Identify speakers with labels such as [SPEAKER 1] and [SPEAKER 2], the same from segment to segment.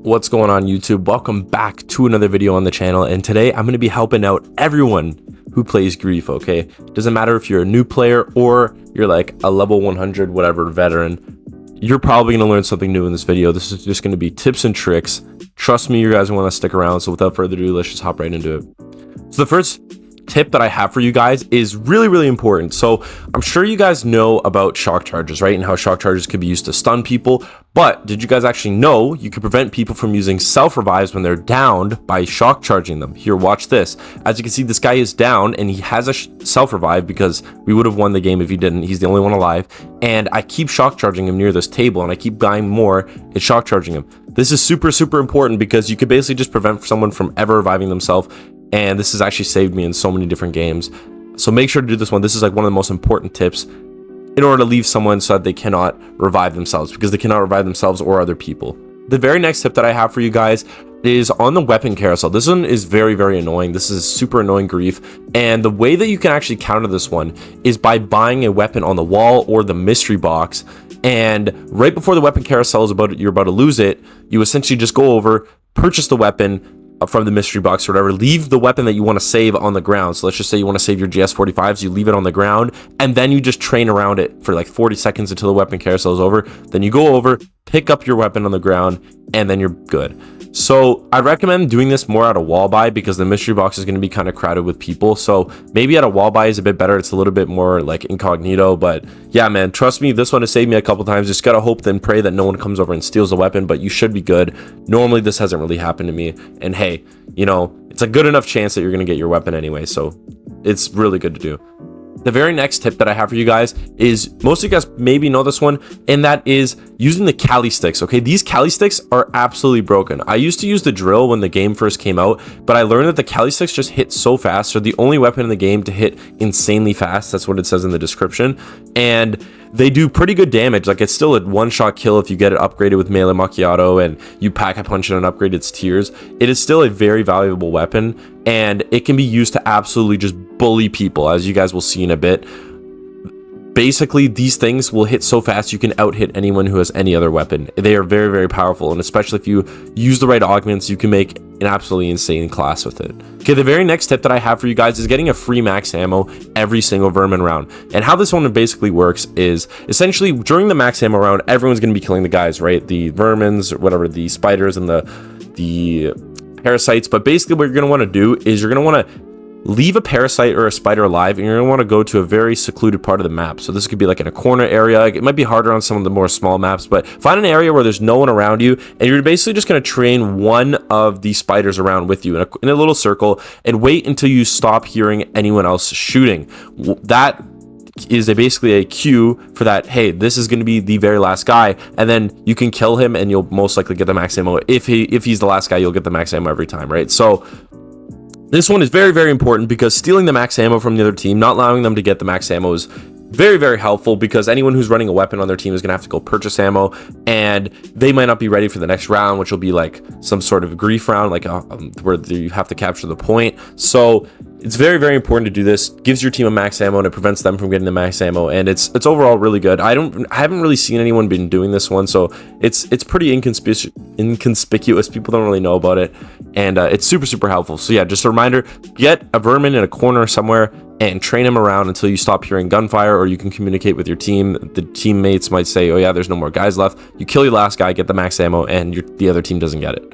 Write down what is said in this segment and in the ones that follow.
[SPEAKER 1] What's going on, YouTube? Welcome back to another video on the channel, and today I'm going to be helping out everyone who plays Grief. Okay, doesn't matter if you're a new player or you're like a level 100 whatever veteran, you're probably going to learn something new in this video. This is just going to be tips and tricks. Trust me, you guys want to stick around. So without further ado, let's just hop right into it. So the first tip that I have for you guys is really important. So I'm sure you guys know about shock charges, right? And how shock charges could be used to stun people. But did you guys actually know you can prevent people from using self revives when they're downed by shock charging them? Here, watch this. As you can see, this guy is down and he has a self revive because we would have won the game if he didn't. He's the only one alive. And I keep shock charging him near this table and I keep buying more and shock charging him. This is super important because you could basically just prevent someone from ever reviving themselves. And this has actually saved me in so many different games. So make sure to do this one. This is like one of the most important tips in order to leave someone so that they cannot revive themselves, because they cannot revive themselves or other people. The very next tip that I have for you guys is on the weapon carousel. This one is very annoying. This is super annoying Grief. And the way that you can actually counter this one is by buying a weapon on the wall or the mystery box. And right before the weapon carousel is you're about to lose it, you essentially just go over, purchase the weapon from the mystery box or whatever, leave the weapon that you want to save on the ground. So let's just say you want to save your GS45s, you leave it on the ground, and then you just train around it for like 40 seconds until the weapon carousel is over. Then you go over, pick up your weapon on the ground, and then you're good. So I recommend doing this more at a wall buy because the mystery box is going to be kind of crowded with people. So maybe at a wall buy is a bit better. It's a little bit more like incognito, but yeah, man, trust me, this one has saved me a couple times. Just gotta hope and pray that no one comes over and steals the weapon, but you should be good. Normally this hasn't really happened to me, and hey, you know, it's a good enough chance that you're going to get your weapon anyway, so it's really good to do. The very next tip that I have for you guys is, most of you guys maybe know this one, and that is using the Cali sticks. Okay, these Cali sticks are absolutely broken. I used to use the drill when the game first came out, but I learned that the Cali sticks just hit so fast. They're the only weapon in the game to hit insanely fast. That's what it says in the description, and they do pretty good damage. Like, it's still a one-shot kill if you get it upgraded with melee macchiato and you pack a punch and upgrade its tiers. It is still a very valuable weapon, and it can be used to absolutely just bully people, as you guys will see in a bit. Basically, these things will hit so fast you can out-hit anyone who has any other weapon. They are very powerful, and especially if you use the right augments, you can make an absolutely insane class with it. Okay, the very next tip that I have for you guys is getting a free max ammo every single vermin round. And how this one basically works is, essentially during the max ammo round, everyone's going to be killing the guys, right? The vermins, or whatever, the spiders and the parasites. But basically what you're going to want to do is you're going to want to leave a parasite or a spider alive, and you're going to want to go to a very secluded part of the map. So this could be like in a corner area. It might be harder on some of the more small maps, but find an area where there's no one around you, and you're basically just going to train one of these spiders around with you in a little circle, and wait until you stop hearing anyone else shooting. That is basically a cue for that, hey, this is going to be the very last guy, and then you can kill him and you'll most likely get the max ammo. If he's the last guy, you'll get the max ammo every time, right? So this one is very important because stealing the max ammo from the other team, not allowing them to get the max ammo, is very helpful, because anyone who's running a weapon on their team is going to have to go purchase ammo, and they might not be ready for the next round, which will be like some sort of Grief round, like where you have to capture the point. So it's very important to do this. Gives your team a max ammo, and it prevents them from getting the max ammo, and it's overall really good. I haven't really seen anyone been doing this one, so it's pretty inconspicuous. People don't really know about it, and it's super helpful. So yeah, just a reminder, get a vermin in a corner somewhere and train him around until you stop hearing gunfire, or you can communicate with your team. The teammates might say, oh yeah, there's no more guys left. You kill your last guy, get the max ammo, and the other team doesn't get it.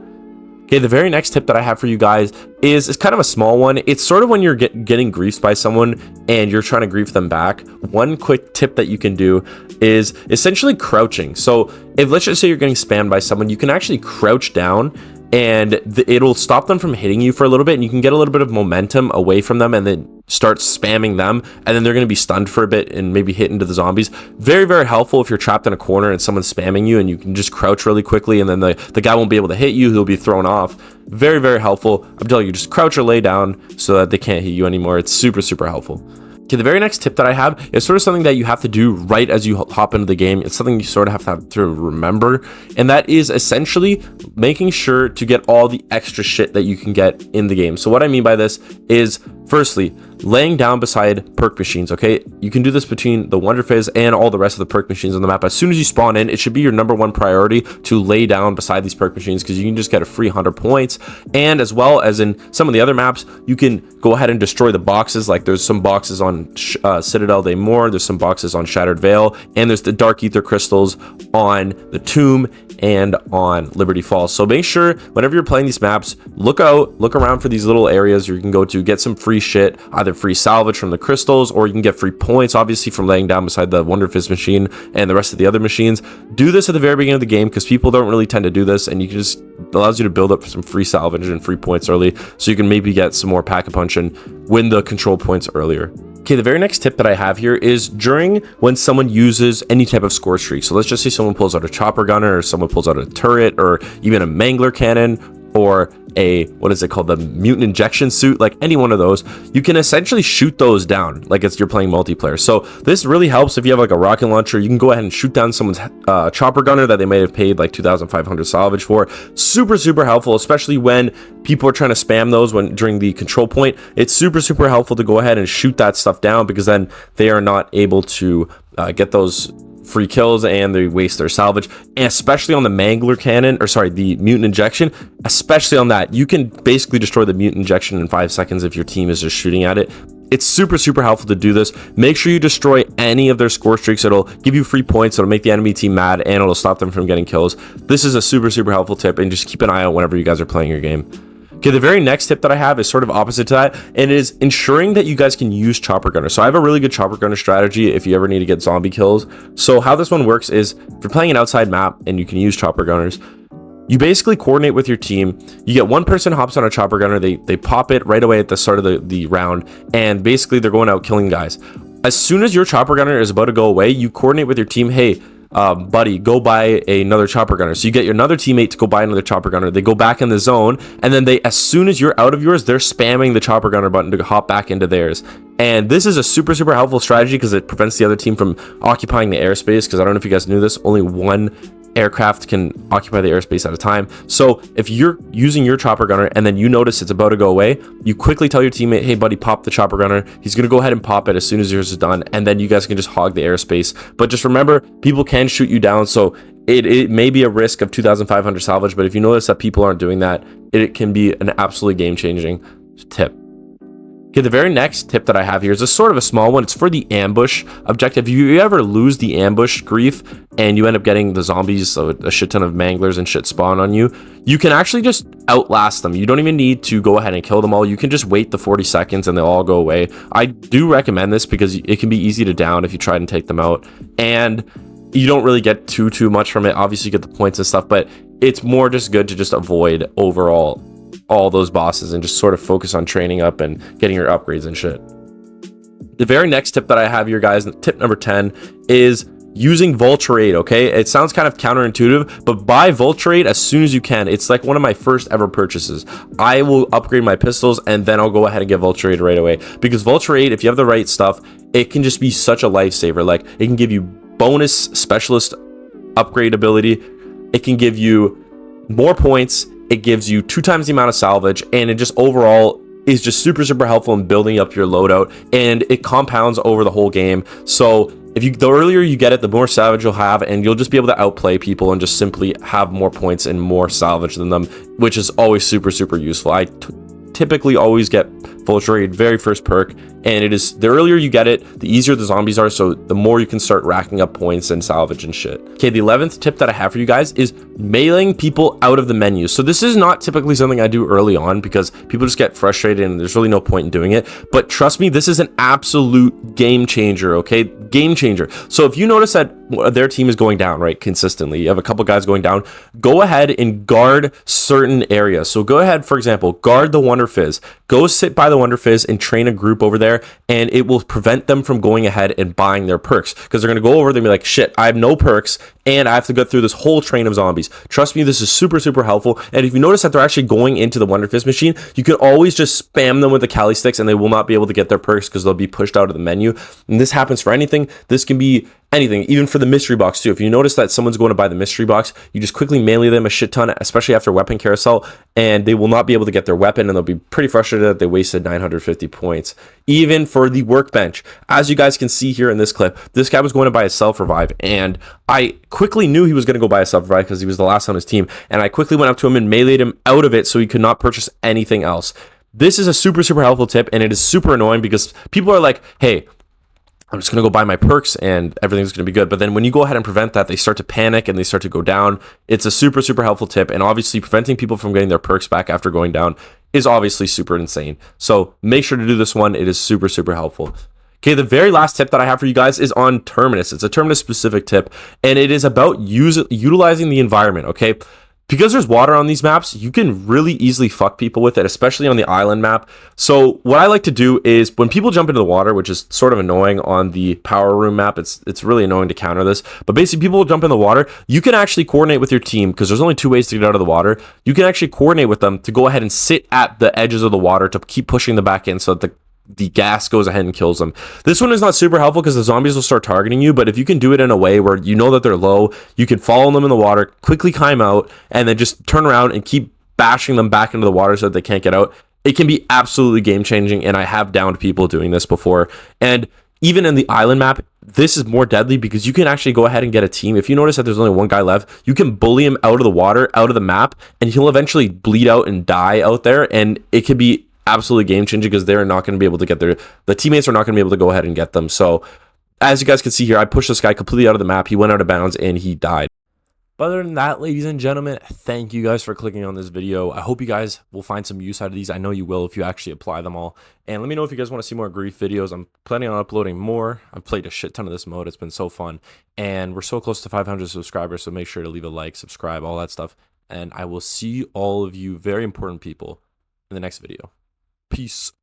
[SPEAKER 1] Okay, the very next tip that I have for you guys is kind of a small one. It's sort of when you're getting griefed by someone and you're trying to grief them back. One quick tip that you can do is essentially crouching. So if, let's just say you're getting spammed by someone, you can actually crouch down, and it'll stop them from hitting you for a little bit, and you can get a little bit of momentum away from them and then start spamming them, and then they're going to be stunned for a bit and maybe hit into the zombies. Very helpful if you're trapped in a corner and someone's spamming you, and you can just crouch really quickly, and then the guy won't be able to hit you. He'll be thrown off. Very helpful. I'm telling you, just crouch or lay down so that they can't hit you anymore. It's super helpful. Okay, the very next tip that I have is sort of something that you have to do right as you hop into the game. It's something you sort of have to remember, and that is essentially making sure to get all the extra shit that you can get in the game. So what I mean by this is, Firstly, laying down beside perk machines, okay? You can do this between the Wonder Fizz and all the rest of the perk machines on the map. As soon as you spawn in, it should be your #1 priority to lay down beside these perk machines, because you can just get a free 100 points. And as well as in some of the other maps, you can go ahead and destroy the boxes. Like there's some boxes on Citadel de Mor, there's some boxes on Shattered Veil, and there's the Dark Ether crystals on the Tomb and on Liberty Falls. So make sure whenever you're playing these maps, look around for these little areas where you can go to get some free shit, either free salvage from the crystals, or you can get free points, obviously, from laying down beside the Wonder Fizz machine and the rest of the other machines. Do this at the very beginning of the game, because people don't really tend to do this, and you can just allows you to build up some free salvage and free points early, so you can maybe get some more pack-a-punch and win the control points earlier. Okay, the very next tip that I have here is during when someone uses any type of score streak. So let's just say someone pulls out a chopper gunner, or someone pulls out a turret, or even a mangler cannon, or a, what is it called, the mutant injection suit, like any one of those, you can essentially shoot those down like it's you're playing multiplayer. So this really helps if you have like a rocket launcher. You can go ahead and shoot down someone's chopper gunner that they may have paid like 2,500 salvage for. Super helpful, especially when people are trying to spam those during the control point. It's super helpful to go ahead and shoot that stuff down, because then they are not able to get those free kills and they waste their salvage. And especially on the mangler cannon, or sorry, the mutant injection, especially on that, you can basically destroy the mutant injection in 5 seconds if your team is just shooting at it. It's super helpful to do this. Make sure you destroy any of their score streaks. It'll give you free points, it'll make the enemy team mad, and it'll stop them from getting kills. This is a super helpful tip, and just keep an eye out whenever you guys are playing your game. Okay, the very next tip that I have is sort of opposite to that, and it is ensuring that you guys can use chopper gunner. So I have a really good chopper gunner strategy if you ever need to get zombie kills. So how this one works is, if you're playing an outside map and you can use chopper gunners, you basically coordinate with your team. You get one person hops on a chopper gunner, they pop it right away at the start of the round, and basically they're going out killing guys. As soon as your chopper gunner is about to go away, you coordinate with your team, hey, buddy, go buy another chopper gunner. So you get your another teammate to go buy another chopper gunner. They go back in the zone, and then as soon as you're out of yours, they're spamming the chopper gunner button to hop back into theirs. And this is a super helpful strategy, because it prevents the other team from occupying the airspace, because I don't know if you guys knew this, only one aircraft can occupy the airspace at a time. So if you're using your chopper gunner and then you notice it's about to go away, you quickly tell your teammate, hey buddy, pop the chopper gunner. He's gonna go ahead and pop it as soon as yours is done, and then you guys can just hog the airspace. But just remember, people can shoot you down, so it may be a risk of 2,500 salvage, but if you notice that people aren't doing that, it can be an absolutely game-changing tip. Okay, the very next tip that I have here is a sort of a small one. It's for the ambush objective. If you ever lose the ambush grief and you end up getting the zombies, so a shit ton of manglers and shit spawn on you, you can actually just outlast them. You don't even need to go ahead and kill them all. You can just wait the 40 seconds and they'll all go away. I do recommend this because it can be easy to down if you try and take them out, and you don't really get too much from it. Obviously you get the points and stuff, but it's more just good to just avoid overall all those bosses and just sort of focus on training up and getting your upgrades and shit. The very next tip that I have here, guys, tip number 10, is using Vulturade. Okay, it sounds kind of counterintuitive, but buy Vulturade as soon as you can. It's like one of my first ever purchases. I will upgrade my pistols and then I'll go ahead and get Vulturade right away, because Vulturade, if you have the right stuff, it can just be such a lifesaver. Like, it can give you bonus specialist upgrade ability, it can give you more points, it gives you 2 times the amount of salvage, and it just overall is just super helpful in building up your loadout, and it compounds over the whole game. So the earlier you get it, the more salvage you'll have, and you'll just be able to outplay people and just simply have more points and more salvage than them, which is always super useful. I typically always get Vulturade very first perk, and it is the earlier you get it, the easier the zombies are, so the more you can start racking up points and salvage and shit. Okay, the 11th tip that I have for you guys is mailing people out of the menu. So this is not typically something I do early on, because people just get frustrated and there's really no point in doing it, but trust me, this is an absolute game changer. Okay, game changer. So if you notice that their team is going down, right, consistently, you have a couple guys going down, go ahead and guard certain areas. So go ahead, for example, guard the Wonder Fizz, go sit by the Wonder Fizz and train a group over there, and it will prevent them from going ahead and buying their perks, because they're going to go over, they'll be like, shit, I have no perks and I have to go through this whole train of zombies. Trust me, this is super helpful. And if you notice that they're actually going into the Wonder Fizz machine, you can always just spam them with the Cali sticks and they will not be able to get their perks because they'll be pushed out of the menu. And this happens for anything. This can be anything, even for the mystery box too. If you notice that someone's going to buy the mystery box, you just quickly melee them a shit ton, especially after weapon carousel, and they will not be able to get their weapon, and they'll be pretty frustrated that they wasted 950 points. Even for the workbench, as you guys can see here in this clip, this guy was going to buy a self-revive, and I quickly knew he was going to go buy a self-revive because he was the last on his team, and I quickly went up to him and meleeed him out of it so he could not purchase anything else. This is a super, super helpful tip, and it is super annoying because people are like, hey, I'm just going to go buy my perks and everything's going to be good. But then when you go ahead and prevent that, they start to panic and they start to go down. It's a super, super helpful tip. And obviously preventing people from getting their perks back after going down is obviously super insane. So make sure to do this one. It is super, super helpful. Okay, the very last tip that I have for you guys is on Terminus. It's a Terminus specific tip, and it is about utilizing the environment, okay? Because there's water on these maps, you can really easily fuck people with it, especially on the island map. So what I like to do is when people jump into the water, which is sort of annoying on the power room map, it's really annoying to counter this. But basically people jump in the water, you can actually coordinate with your team because there's only 2 ways to get out of the water. You can actually coordinate with them to go ahead and sit at the edges of the water to keep pushing them back in so that the gas goes ahead and kills them. This one is not super helpful because the zombies will start targeting you, but if you can do it in a way where you know that they're low, you can follow them in the water, quickly climb out, and then just turn around and keep bashing them back into the water so that they can't get out. It can be absolutely game changing, and I have downed people doing this before. And even in the island map, this is more deadly because you can actually go ahead and get a team. If you notice that there's only one guy left, you can bully him out of the water, out of the map, and he'll eventually bleed out and die out there, and it could be absolutely game changing because they're not going to be able to get the teammates are not going to be able to go ahead and get them. So as you guys can see here, I pushed this guy completely out of the map. He went out of bounds and he died. But other than that, ladies and gentlemen, thank you guys for clicking on this video. I hope you guys will find some use out of these. I know you will if you actually apply them all. And let me know if you guys want to see more grief videos. I'm planning on uploading more. I've played a shit ton of this mode. It's been so fun. And we're so close to 500 subscribers, so make sure to leave a like, subscribe, all that stuff. And I will see all of you very important people in the next video. Peace.